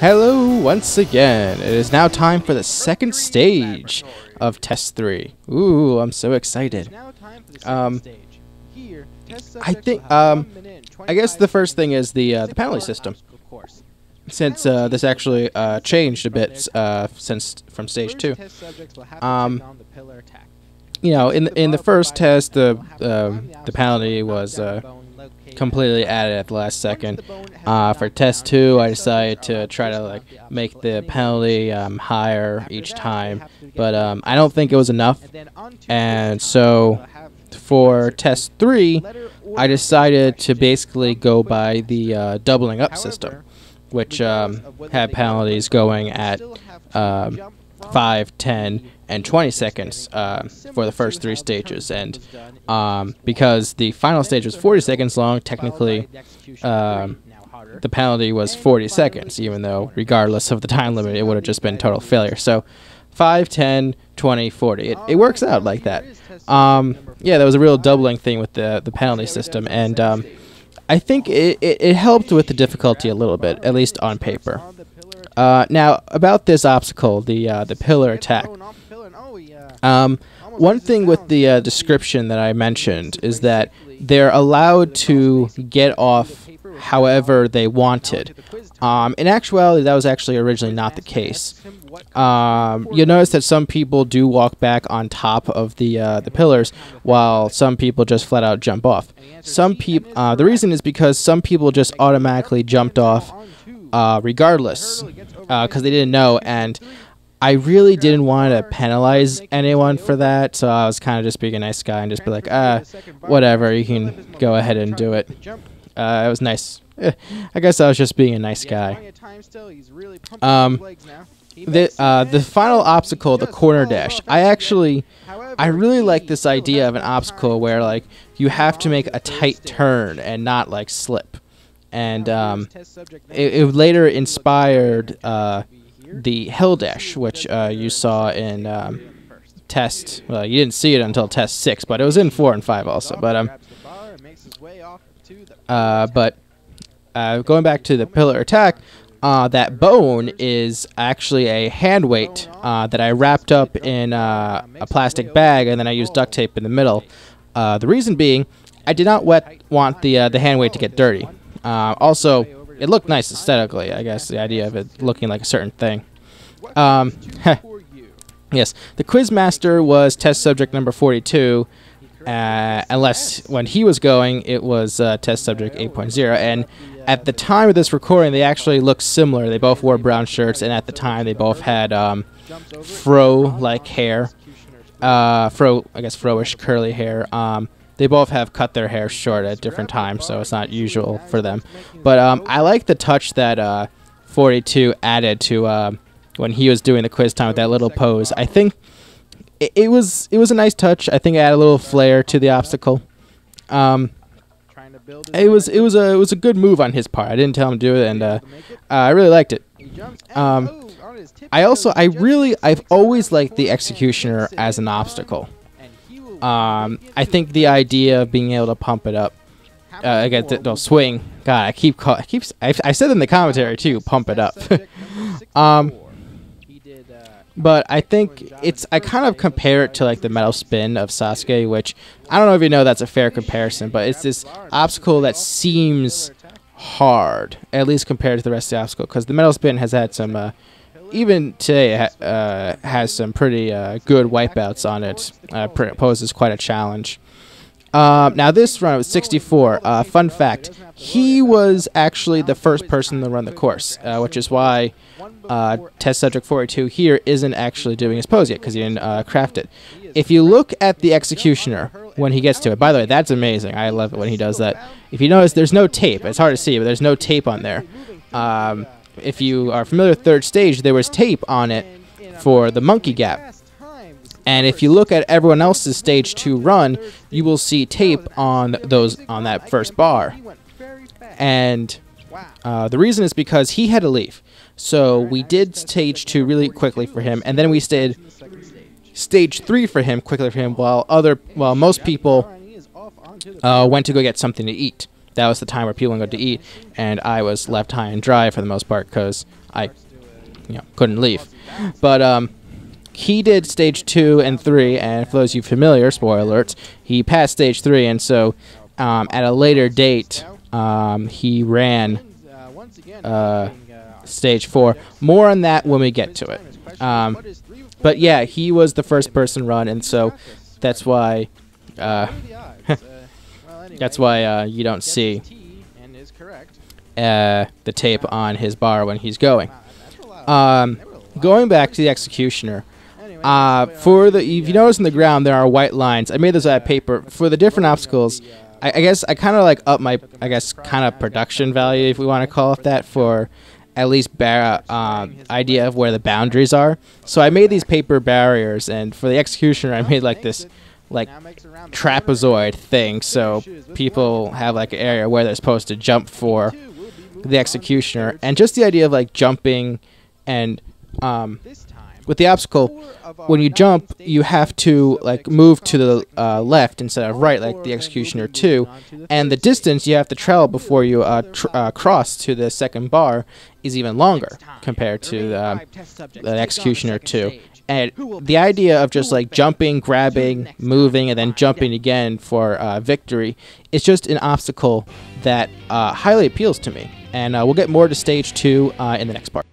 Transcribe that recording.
Hello once again. It is now time for the second stage of Test 3. Ooh, I'm so excited. I think I guess the first thing is the penalty system. Since this actually changed a bit since from stage 2. You know, in the first test, the penalty was completely added at the last second. For test 2, I decided to try to make the penalty higher each time, but I don't think it was enough. And so for test 3, I decided to basically go by the doubling up system, which had penalties going at 5, 10, and 20 seconds for the first 3 stages. And because the final stage was 40 seconds long, technically the penalty was 40 seconds, even though regardless of the time limit, it would have just been total failure. So 5, 10, 20, 40. It works out like that. Yeah, there was a real doubling thing with the penalty system, and I think it helped with the difficulty a little bit, at least on paper. Now, about this obstacle, the pillar attack. One thing with the description that I mentioned is that they're allowed to get off however they wanted. In actuality, that was actually originally not the case. You'll notice that some people do walk back on top of the pillars, while some people just flat out jump off. The reason is because some people just automatically jumped off regardless, because they didn't know, and I really didn't want to penalize anyone for that, so I was kind of just being a nice guy and just be like, whatever, you can go ahead and do it. It was nice. I guess I was just being a nice guy. The final obstacle, the corner dash. I really like this idea of an obstacle where you have to make a tight turn and not slip. And it later inspired the hill dash, which you saw in test. Well, you didn't see it until test 6, but it was in 4 and 5 also. But going back to the pillar attack, that bone is actually a hand weight that I wrapped up in a plastic bag, and then I used duct tape in the middle. The reason being, I did not want the hand weight to get dirty. Also, it looked nice aesthetically, I guess, the idea of it looking like a certain thing. Yes, the Quizmaster was test subject number 42, unless when he was going, it was test subject 8.0. And at the time of this recording, they actually looked similar. They both wore brown shirts, and at the time, they both had fro-like hair. I guess fro-ish curly hair. They both have cut their hair short at different times, so it's not usual for them. But I like the touch that 42 added to when he was doing the quiz time with that little pose. I think it was a nice touch. I think it added a little flair to the obstacle. It was a good move on his part. I didn't tell him to do it, and I really liked it. I've always liked the Executioner as an obstacle. I think the idea of being able to pump it up against the swing. God, I said in the commentary too, pump it up. But I think I kind of compare it to the metal spin of Sasuke, which I don't know if you know that's a fair comparison, but it's this obstacle that seems hard, at least compared to the rest of the obstacle, because the metal spin has had some even today has some pretty good wipeouts on it. Poses quite a challenge. Now this run was 64. Fun fact, he was actually the first person to run the course, which is why test subject 42 here isn't actually doing his pose yet, because he didn't craft it. If you look at the Executioner when he gets to it, by the way, that's amazing. I love it when he does that. If you notice, there's no tape. It's hard to see, but there's no tape on there. If you are familiar with third stage, there was tape on it for the monkey gap. And if you look at everyone else's stage 2 run, you will see tape on that first bar. And the reason is because he had to leave. So we did stage 2 really quickly for him, and then we did stage 3 for him quickly for him, while most people went to go get something to eat. that was the time where people would go to eat, and I was left high and dry for the most part because I, couldn't leave. But he did stage 2 and 3, and for those of you familiar, spoiler alerts, he passed stage 3, and so at a later date, he ran stage 4. More on that when we get to it. But yeah, he was the first person run, and so that's why you don't see the tape on his bar when he's going. Going back to the Executioner, if you notice in the ground there are white lines. I made those out of paper for the different obstacles. I guess I kind of like up my kind of production value, if we want to call it that, for at least idea of where the boundaries are. So I made these paper barriers, and for the Executioner I made like this trapezoid thing, so people have like an area where they're supposed to jump for the Executioner. And just the idea of like jumping, and with the obstacle, when you jump, you have to like move to the left instead of right, like the Executioner 2, and the distance you have to travel before you cross to the second bar is even longer compared to the Executioner 2. And the idea of just like jumping, grabbing, moving, and then jumping again for victory is just an obstacle that highly appeals to me. And we'll get more to stage 2 in the next part.